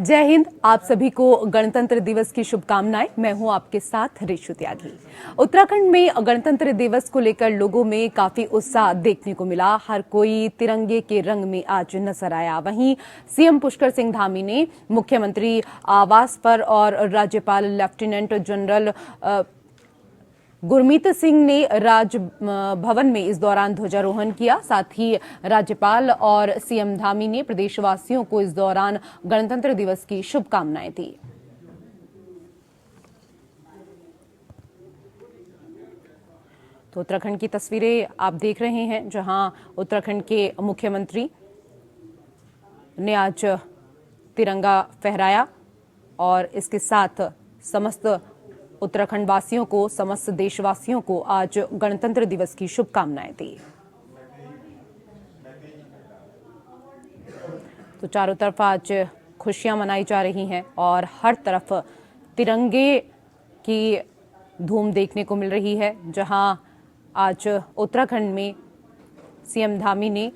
जय हिंद। आप सभी को गणतंत्र दिवस की शुभकामनाएं। मैं हूं आपके साथ ऋषु त्यागी। उत्तराखंड में गणतंत्र दिवस को लेकर लोगों में काफी उत्साह देखने को मिला। हर कोई तिरंगे के रंग में आज नजर आया। वहीं सीएम पुष्कर सिंह धामी ने मुख्यमंत्री आवास पर और राज्यपाल लेफ्टिनेंट जनरल गुरमीत सिंह ने राजभवन में इस दौरान ध्वजारोहण किया। साथ ही राज्यपाल और सीएम धामी ने प्रदेशवासियों को इस दौरान गणतंत्र दिवस की शुभकामनाएं दी। तो उत्तराखंड की तस्वीरें आप देख रहे हैं, जहां उत्तराखंड के मुख्यमंत्री ने आज तिरंगा फहराया और इसके साथ समस्त उत्तराखंड वासियों को, समस्त देशवासियों को आज गणतंत्र दिवस की शुभकामनाएं दी। तो चारों तरफ आज खुशियां मनाई जा रही हैं और हर तरफ तिरंगे की धूम देखने को मिल रही है। जहां आज उत्तराखंड में सीएम धामी ने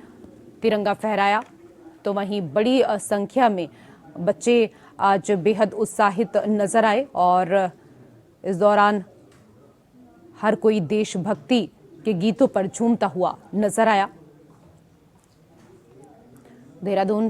तिरंगा फहराया, तो वहीं बड़ी संख्या में बच्चे आज बेहद उत्साहित नजर आए और इस दौरान हर कोई देशभक्ति के गीतों पर झूमता हुआ नजर आया। देहरादून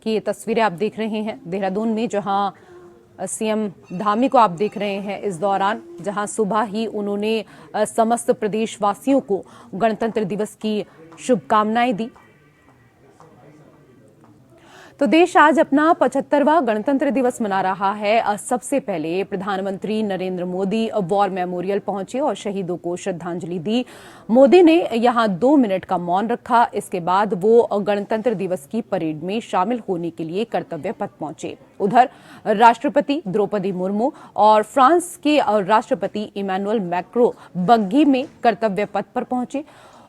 की ये तस्वीरें आप देख रहे हैं। देहरादून में जहां सीएम धामी को आप देख रहे हैं इस दौरान, जहां सुबह ही उन्होंने समस्त प्रदेशवासियों को गणतंत्र दिवस की शुभकामनाएं दी। तो देश आज अपना 75वां गणतंत्र दिवस मना रहा है। सबसे पहले प्रधानमंत्री नरेंद्र मोदी वॉर मेमोरियल पहुंचे और शहीदों को श्रद्धांजलि दी। मोदी ने यहां 2 मिनट का मौन रखा। इसके बाद वो गणतंत्र दिवस की परेड में शामिल होने के लिए कर्तव्य पथ पहुंचे। उधर राष्ट्रपति द्रौपदी मुर्मू और फ्रांस के राष्ट्रपति इमैनुअल मैक्रों बग्घी में कर्तव्य पथ पर पहुंचे।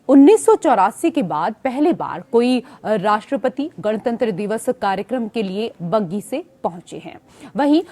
1984 के बाद पहली बार कोई राष्ट्रपति गणतंत्र दिवस कार्यक्रम के लिए बग्घी से पहुंचे हैं। वहीं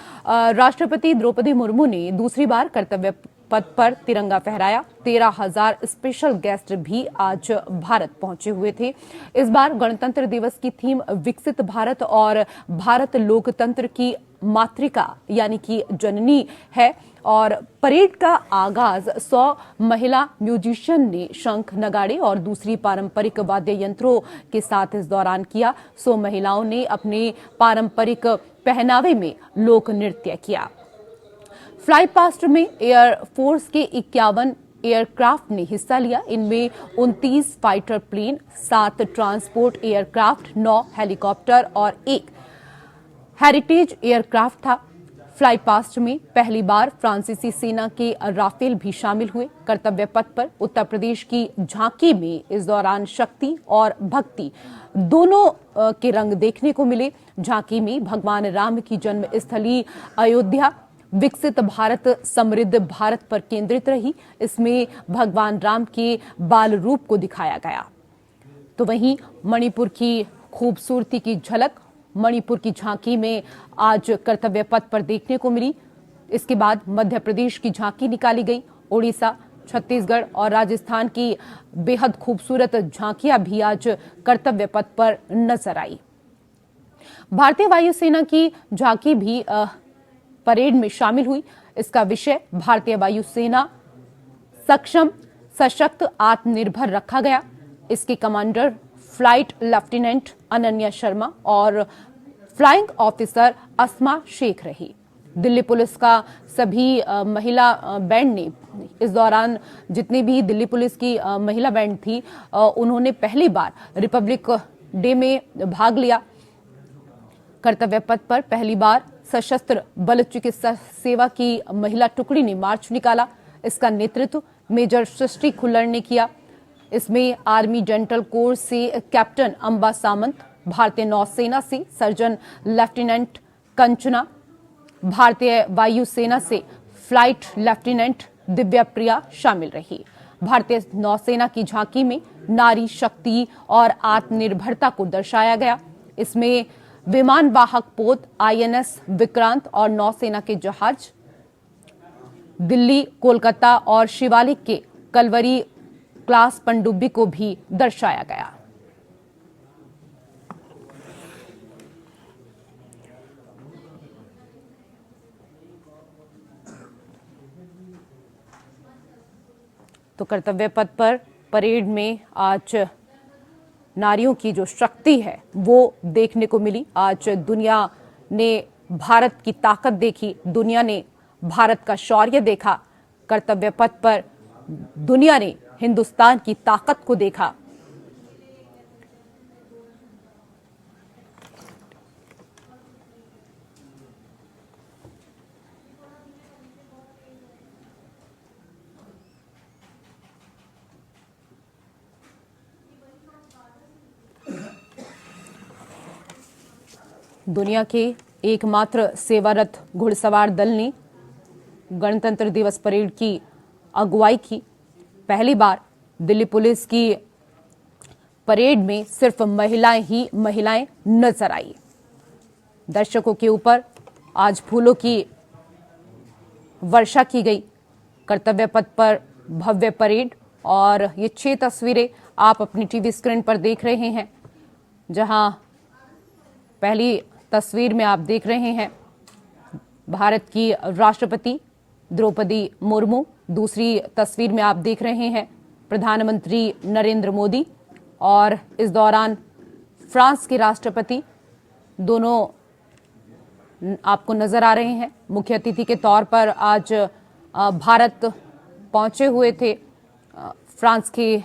राष्ट्रपति द्रौपदी मुर्मू ने दूसरी बार कर्तव्य पथ पर तिरंगा फहराया। 13,000 स्पेशल गेस्ट भी आज भारत पहुंचे हुए थे। इस बार गणतंत्र दिवस की थीम विकसित भारत और भारत लोकतंत्र की मातृका यानी कि जननी है और परेड का आगाज 100 महिला म्यूजिशियन ने शंख, नगाड़े और दूसरी पारंपरिक वाद्य यंत्रों के साथ इस दौरान किया। 100 महिलाओं ने अपने पारंपरिक पहनावे में लोक नृत्य किया। फ्लाई पास्ट में एयरफोर्स के 51 एयरक्राफ्ट ने हिस्सा लिया। इनमें 29 fighter plane, 7 transport aircraft, 9 helicopter और 1 हेरिटेज एयरक्राफ्ट था। फ्लाई पास्ट में पहली बार फ्रांसीसी सेना के राफेल भी शामिल हुए। कर्तव्य पथ पर उत्तर प्रदेश की झांकी में इस दौरान शक्ति और भक्ति दोनों के रंग देखने को मिले। झांकी में भगवान राम की जन्मस्थली अयोध्या विकसित भारत, समृद्ध भारत पर केंद्रित रही। इसमें भगवान राम के बाल रूप को दिखाया गया। तो वहीं मणिपुर की खूबसूरती की झलक मणिपुर की झांकी में आज कर्तव्य पथ पर देखने को मिली। इसके बाद मध्य प्रदेश की झांकी निकाली गई। ओडिशा, छत्तीसगढ़ और राजस्थान की बेहद खूबसूरत झांकियां भी आज कर्तव्य पथ पर नजर आई। भारतीय वायुसेना की झांकी भी परेड में शामिल हुई। इसका विषय भारतीय वायुसेना सक्षम, सशक्त, आत्मनिर्भर रखा गया। इसके commander flight lieutenant Ananya Sharma और फ्लाइंग ऑफिसर अस्मा शेख रही। दिल्ली पुलिस का सभी महिला बैंड ने इस दौरान, जितनी भी दिल्ली पुलिस की महिला बैंड थी, उन्होंने पहली बार रिपब्लिक डे में भाग लिया। कर्तव्य पथ पर पहली बार सशस्त्र बल चिकित्सा सेवा की महिला टुकड़ी ने मार्च निकाला। इसका नेतृत्व मेजर सृष्टि खुल्लर ने किया। इसमें आर्मी डेंटल कोर से कैप्टन अंबा सामंत, भारतीय नौसेना से सर्जन लेफ्टिनेंट कंचना, भारतीय वायुसेना से फ्लाइट लेफ्टिनेंट दिव्या प्रिया शामिल रही। भारतीय नौसेना की झांकी में नारी शक्ति और आत्मनिर्भरता को दर्शाया गया। इसमें विमान वाहक पोत आईएनएस विक्रांत और नौसेना के जहाज दिल्ली, कोलकाता और शिवालिक के कलवरी क्लास पनडुब्बी को भी दर्शाया गया। तो कर्तव्य पथ पर परेड में आज नारियों की जो शक्ति है वो देखने को मिली। आज दुनिया ने भारत की ताकत देखी, दुनिया ने भारत का शौर्य देखा। कर्तव्य पथ पर दुनिया ने हिंदुस्तान की ताकत को देखा। दुनिया के एकमात्र सेवारत घुड़सवार दल ने गणतंत्र दिवस परेड की अगुवाई की। पहली बार दिल्ली पुलिस की परेड में सिर्फ महिलाएं ही महिलाएं नजर आई। दर्शकों के ऊपर आज फूलों की वर्षा की गई। कर्तव्य पथ पर भव्य परेड और ये 6 तस्वीरें आप अपनी टीवी स्क्रीन पर देख रहे हैं, जहां पहली तस्वीर में आप देख रहे हैं भारत की राष्ट्रपति द्रौपदी मुर्मू। दूसरी तस्वीर में आप देख रहे हैं प्रधानमंत्री नरेंद्र मोदी और इस दौरान फ्रांस के राष्ट्रपति दोनों आपको नजर आ रहे हैं। मुख्य अतिथि के तौर पर आज भारत पहुंचे हुए थे फ्रांस के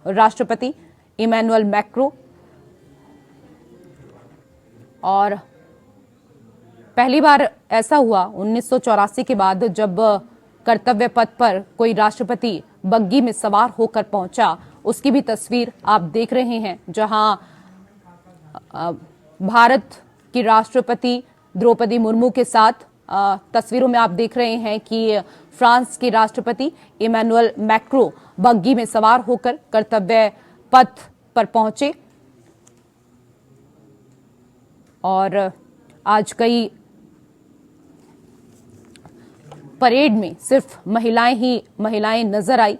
राष्ट्रपति इमैनुअल मैक्रो। और पहली बार ऐसा हुआ 1984 के बाद जब कर्तव्य पथ पर कोई राष्ट्रपति बग्गी में सवार होकर पहुंचा। उसकी भी तस्वीर आप देख रहे हैं, जहां भारत की राष्ट्रपति द्रौपदी मुर्मू के साथ तस्वीरों में आप देख रहे हैं कि फ्रांस के राष्ट्रपति इमैनुअल मैक्रो बग्गी में सवार होकर कर्तव्य पथ पर पहुंचे। और आज कई परेड में सिर्फ महिलाएं ही महिलाएं नजर आई।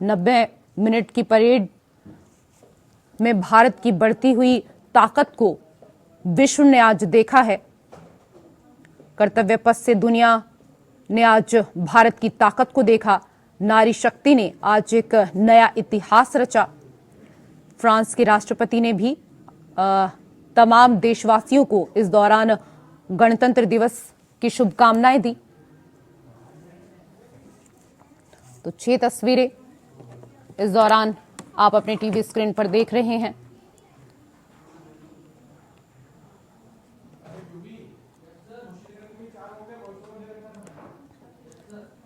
90 मिनट की परेड में भारत की बढ़ती हुई ताकत को विश्व ने आज देखा है। कर्तव्य पथ से दुनिया ने आज भारत की ताकत को देखा। नारी शक्ति ने आज एक नया इतिहास रचा। फ्रांस के राष्ट्रपति ने भी तमाम देशवासियों को इस दौरान गणतंत्र दिवस की शुभकामनाएं दी। तो 6 तस्वीरें इस दौरान आप अपने टीवी स्क्रीन पर देख रहे हैं।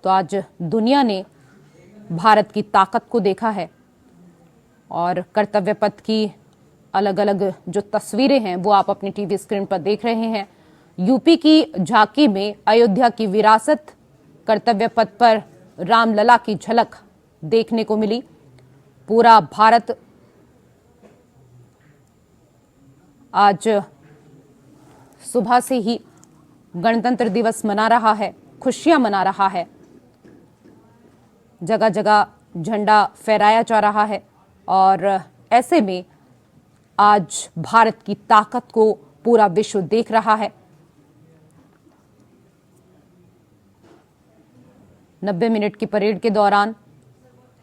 तो आज दुनिया ने भारत की ताकत को देखा है और कर्तव्य पथ की अलग अलग जो तस्वीरें हैं वो आप अपनी टीवी स्क्रीन पर देख रहे हैं। यूपी की झांकी में अयोध्या की विरासत, कर्तव्य पथ पर रामलला की झलक देखने को मिली। पूरा भारत आज सुबह से ही गणतंत्र दिवस मना रहा है, खुशियां मना रहा है। जगह जगह झंडा फहराया जा रहा है और ऐसे में आज भारत की ताकत को पूरा विश्व देख रहा है। 90 मिनट की परेड के दौरान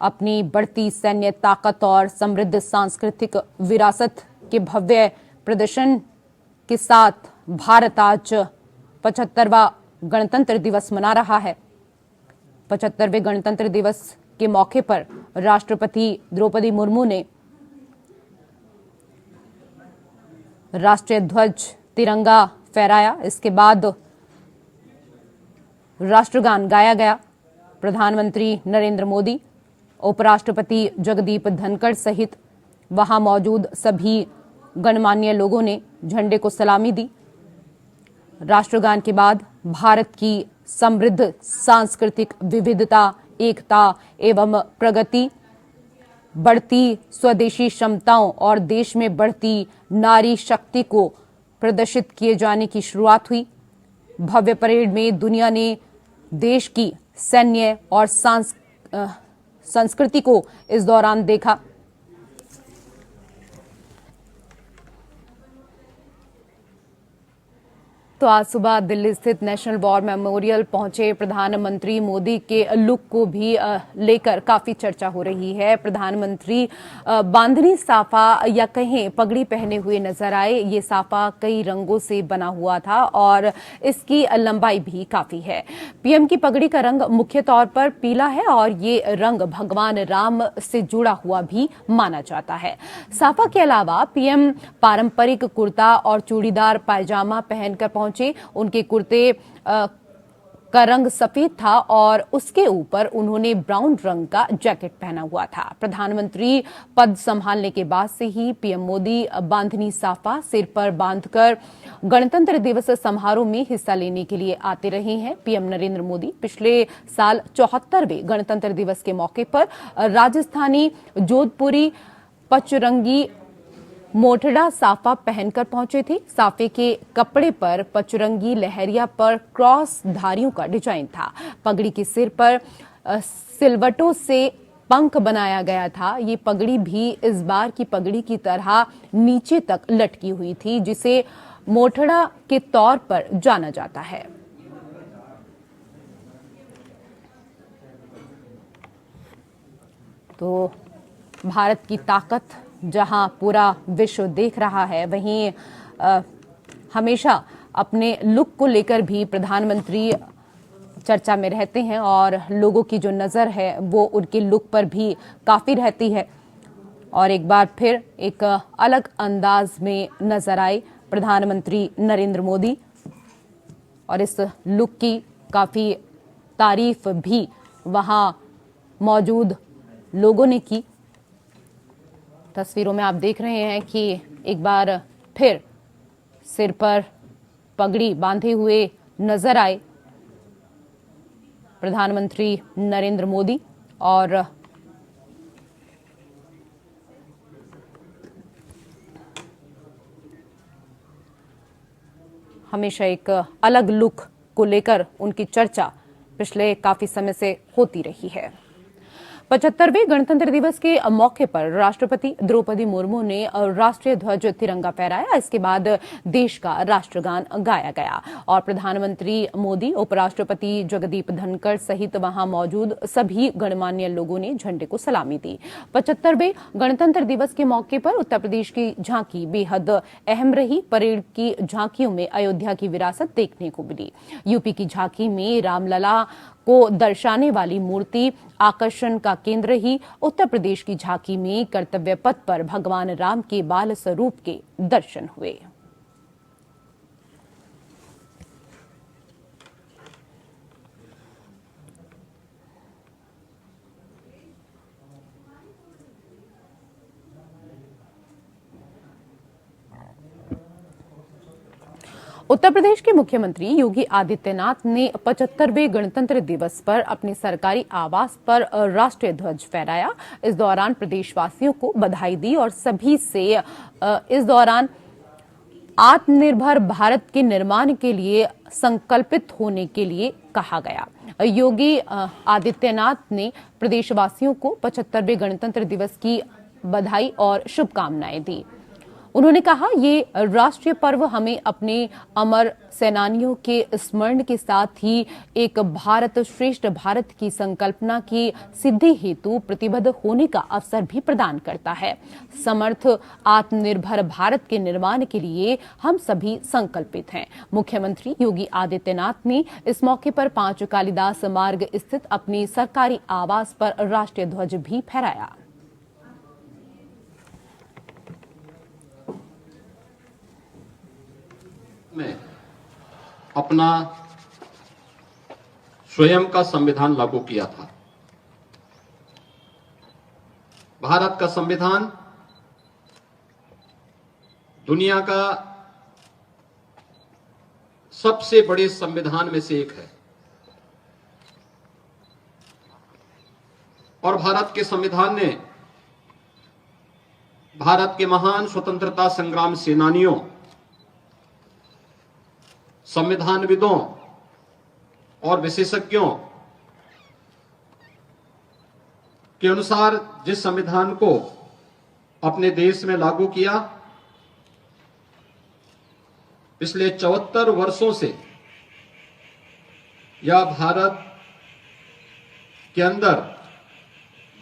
अपनी बढ़ती सैन्य ताकत और समृद्ध सांस्कृतिक विरासत के भव्य प्रदर्शन के साथ भारत आज 75वां गणतंत्र दिवस मना रहा है। 75वें गणतंत्र दिवस के मौके पर राष्ट्रपति द्रौपदी मुर्मू ने राष्ट्रीय ध्वज तिरंगा फहराया। इसके बाद राष्ट्रगान गाया गया। प्रधानमंत्री नरेंद्र मोदी, उपराष्ट्रपति जगदीप धनखड़ सहित वहां मौजूद सभी गणमान्य लोगों ने झंडे को सलामी दी। राष्ट्रगान के बाद भारत की समृद्ध सांस्कृतिक विविधता, एकता एवं प्रगति, बढ़ती स्वदेशी क्षमताओं और देश में बढ़ती नारी शक्ति को प्रदर्शित किए जाने की शुरुआत हुई। भव्य परेड में दुनिया ने देश की सैन्य और संस्कृति को इस दौरान देखा। तो आज सुबह दिल्ली स्थित नेशनल वॉर मेमोरियल पहुंचे प्रधानमंत्री मोदी के लुक को भी लेकर काफी चर्चा हो रही है। प्रधानमंत्री बांधनी साफा या कहें पगड़ी पहने हुए नजर आए। ये साफा कई रंगों से बना हुआ था और इसकी लंबाई भी काफी है। पीएम की पगड़ी का रंग मुख्य तौर पर पीला है और ये रंग भगवान राम से जुड़ा हुआ भी माना जाता है। साफा के अलावा पीएम पारंपरिक कुर्ता और चूड़ीदार पायजामा पहनकर पहुंचे। उनके कुर्ते का रंग सफेद था और उसके ऊपर उन्होंने ब्राउन रंग का जैकेट पहना हुआ था। प्रधानमंत्री पद संभालने के बाद से ही पीएम मोदी बांधनी साफा सिर पर बांधकर गणतंत्र दिवस समारोह में हिस्सा लेने के लिए आते रहे हैं। पीएम नरेंद्र मोदी पिछले साल 74वें गणतंत्र दिवस के मौके पर राजस्थानी जोधपुरी पचरंगी मोटड़ा साफा पहनकर पहुंचे थे। साफे के कपड़े पर पचरंगी लहरिया पर क्रॉस धारियों का डिजाइन था। पगड़ी के सिर पर सिलवटों से पंख बनाया गया था। ये पगड़ी भी इस बार की पगड़ी की तरह नीचे तक लटकी हुई थी, जिसे मोटड़ा के तौर पर जाना जाता है। तो भारत की ताकत जहां पूरा विश्व देख रहा है, वहीं हमेशा अपने लुक को लेकर भी प्रधानमंत्री चर्चा में रहते हैं और लोगों की जो नजर है वो उनके लुक पर भी काफी रहती है। और एक बार फिर एक अलग अंदाज में नजर आए प्रधानमंत्री नरेंद्र मोदी और इस लुक की काफी तारीफ भी वहां मौजूद लोगों ने की। तस्वीरों में आप देख रहे हैं कि एक बार फिर सिर पर पगड़ी बांधे हुए नजर आए प्रधानमंत्री नरेंद्र मोदी और हमेशा एक अलग लुक को लेकर उनकी चर्चा पिछले काफी समय से होती रही है। 75वें गणतंत्र दिवस के मौके पर राष्ट्रपति द्रौपदी मुर्मू ने राष्ट्रीय ध्वज तिरंगा फहराया। इसके बाद देश का राष्ट्रगान गाया गया और प्रधानमंत्री मोदी, उपराष्ट्रपति जगदीप धनखड़ सहित वहां मौजूद सभी गणमान्य लोगों ने झंडे को सलामी दी। 75वें गणतंत्र दिवस के मौके पर उत्तर प्रदेश की झांकी बेहद अहम रही। परेड की झांकियों में अयोध्या की विरासत देखने को मिली। यूपी की झांकी में रामलला को दर्शाने वाली मूर्ति आकर्षण का केंद्र रही। उत्तर प्रदेश की झांकी में कर्तव्य पथ पर भगवान राम के बाल स्वरूप के दर्शन हुए। उत्तर प्रदेश के मुख्यमंत्री योगी आदित्यनाथ ने 75वें गणतंत्र दिवस पर अपने सरकारी आवास पर राष्ट्रीय ध्वज फहराया। इस दौरान प्रदेशवासियों को बधाई दी और सभी से इस दौरान आत्मनिर्भर भारत के निर्माण के लिए संकल्पित होने के लिए कहा गया। योगी आदित्यनाथ ने प्रदेशवासियों को 75वें गणतंत्र दिवस की बधाई और शुभकामनाएं दी। उन्होंने कहा, ये राष्ट्रीय पर्व हमें अपने अमर सेनानियों के स्मरण के साथ ही एक भारत श्रेष्ठ भारत की संकल्पना की सिद्धि हेतु प्रतिबद्ध होने का अवसर भी प्रदान करता है। समर्थ आत्मनिर्भर भारत के निर्माण के लिए हम सभी संकल्पित हैं। मुख्यमंत्री योगी आदित्यनाथ ने इस मौके पर 5 कालिदास मार्ग स्थित अपनी सरकारी आवास पर राष्ट्रीय ध्वज भी फहराया। में अपना स्वयं का संविधान लागू किया था। भारत का संविधान दुनिया का सबसे बड़े संविधान में से एक है और भारत के संविधान ने भारत के महान स्वतंत्रता संग्राम सेनानियों, संविधानविदों और विशेषज्ञों के अनुसार जिस संविधान को अपने देश में लागू किया, पिछले 74 वर्षों से यह भारत के अंदर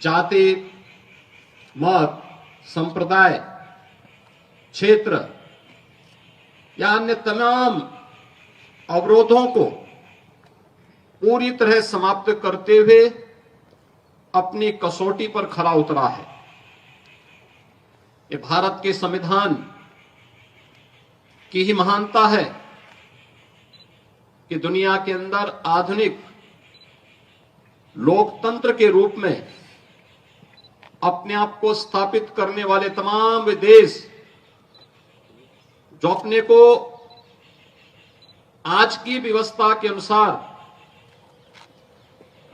जाति, मत, संप्रदाय, क्षेत्र या अन्य तमाम अवरोधों को पूरी तरह समाप्त करते हुए अपनी कसौटी पर खरा उतरा है। ये भारत के संविधान की ही महानता है कि दुनिया के अंदर आधुनिक लोकतंत्र के रूप में अपने आप को स्थापित करने वाले तमाम वे देश जो अपने को आज की व्यवस्था के अनुसार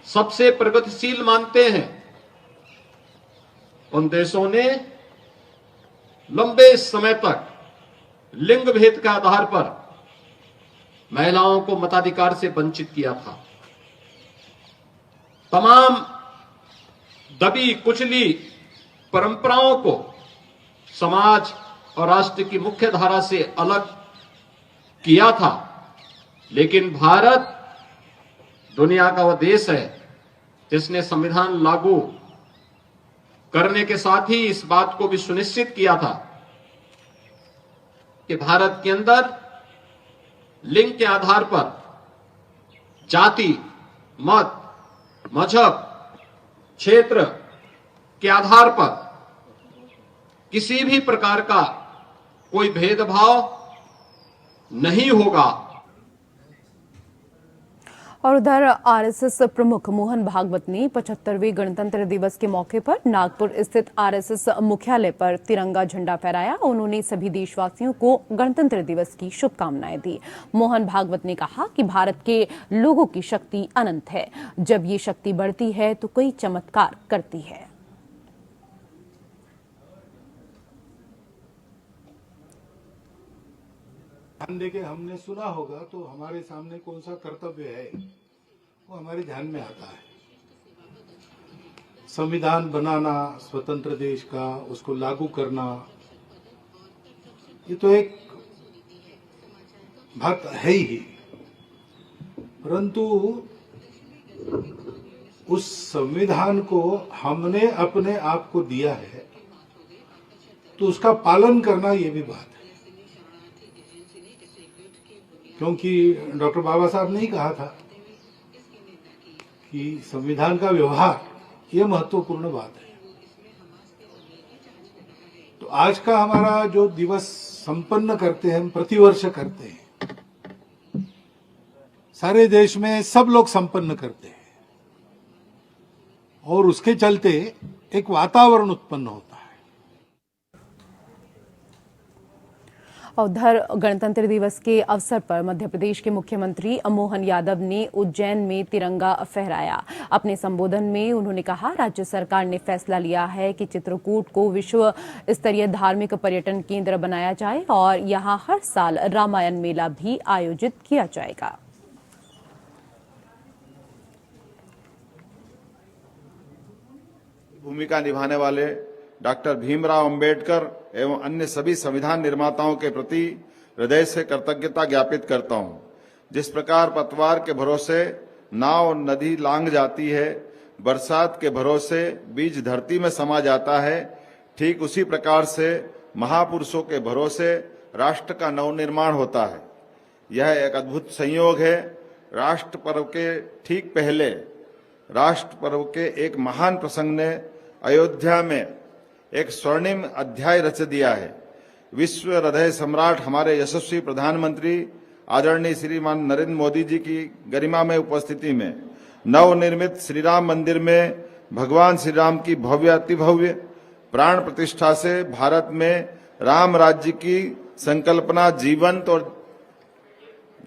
सबसे प्रगतिशील मानते हैं, उन देशों ने लंबे समय तक लिंग भेद के आधार पर महिलाओं को मताधिकार से वंचित किया था। तमाम दबी कुचली परंपराओं को समाज और राष्ट्र की मुख्य धारा से अलग किया था। लेकिन भारत दुनिया का वह देश है जिसने संविधान लागू करने के साथ ही इस बात को भी सुनिश्चित किया था कि भारत के अंदर लिंग के आधार पर जाति, मत, मजहब, क्षेत्र के आधार पर किसी भी प्रकार का कोई भेदभाव नहीं होगा। और उधर आरएसएस प्रमुख मोहन भागवत ने 75वें गणतंत्र दिवस के मौके पर नागपुर स्थित आरएसएस मुख्यालय पर तिरंगा झंडा फहराया। उन्होंने सभी देशवासियों को गणतंत्र दिवस की शुभकामनाएं दी। मोहन भागवत ने कहा कि भारत के लोगों की शक्ति अनंत है। जब ये शक्ति बढ़ती है तो कई चमत्कार करती है। ध्यान देके हमने सुना होगा तो हमारे सामने कौन सा कर्तव्य है वो हमारे ध्यान में आता है। संविधान बनाना स्वतंत्र देश का, उसको लागू करना, ये तो एक बात है ही, परंतु उस संविधान को हमने अपने आप को दिया है तो उसका पालन करना ये भी बात है। क्योंकि डॉक्टर बाबा साहब ने ही कहा था कि संविधान का व्यवहार ये महत्वपूर्ण बात है। तो आज का हमारा जो दिवस संपन्न करते हैं, हम प्रतिवर्ष करते हैं, सारे देश में सब लोग संपन्न करते हैं और उसके चलते एक वातावरण उत्पन्न होता है। उधर गणतंत्र दिवस के अवसर पर मध्य प्रदेश के मुख्यमंत्री मोहन यादव ने उज्जैन में तिरंगा फहराया। अपने संबोधन में उन्होंने कहा, राज्य सरकार ने फैसला लिया है कि चित्रकूट को विश्व स्तरीय धार्मिक पर्यटन केंद्र बनाया जाए और यहां हर साल रामायण मेला भी आयोजित किया जाएगा। भूमिका निभाने वाले डॉक्टर भीमराव अंबेडकर एवं अन्य सभी संविधान निर्माताओं के प्रति हृदय से कृतज्ञता ज्ञापित करता हूं। जिस प्रकार पतवार के भरोसे नाव नदी लांघ जाती है, बरसात के भरोसे बीज धरती में समा जाता है, ठीक उसी प्रकार से महापुरुषों के भरोसे राष्ट्र का नवनिर्माण होता है। यह एक अद्भुत संयोग है। राष्ट्र पर्व के ठीक पहले राष्ट्र पर्व के एक महान प्रसंग ने अयोध्या में एक स्वर्णिम अध्याय रच दिया है। विश्व हृदय सम्राट हमारे यशस्वी प्रधानमंत्री आदरणीय श्रीमान नरेंद्र मोदी जी की गरिमामय उपस्थिति में नवनिर्मित श्री राम मंदिर में भगवान श्री राम की भव्य अतिभव्य प्राण प्रतिष्ठा से भारत में राम राज्य की संकल्पना जीवंत और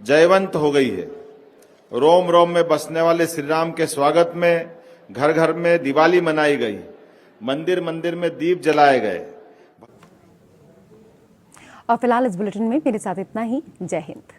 जयवंत हो गई है। रोम रोम में बसने वाले श्री राम के स्वागत में घर घर में दिवाली मनाई गई, मंदिर मंदिर में दीप जलाए गए। और फिलहाल इस बुलेटिन में मेरे साथ इतना ही। जय हिंद।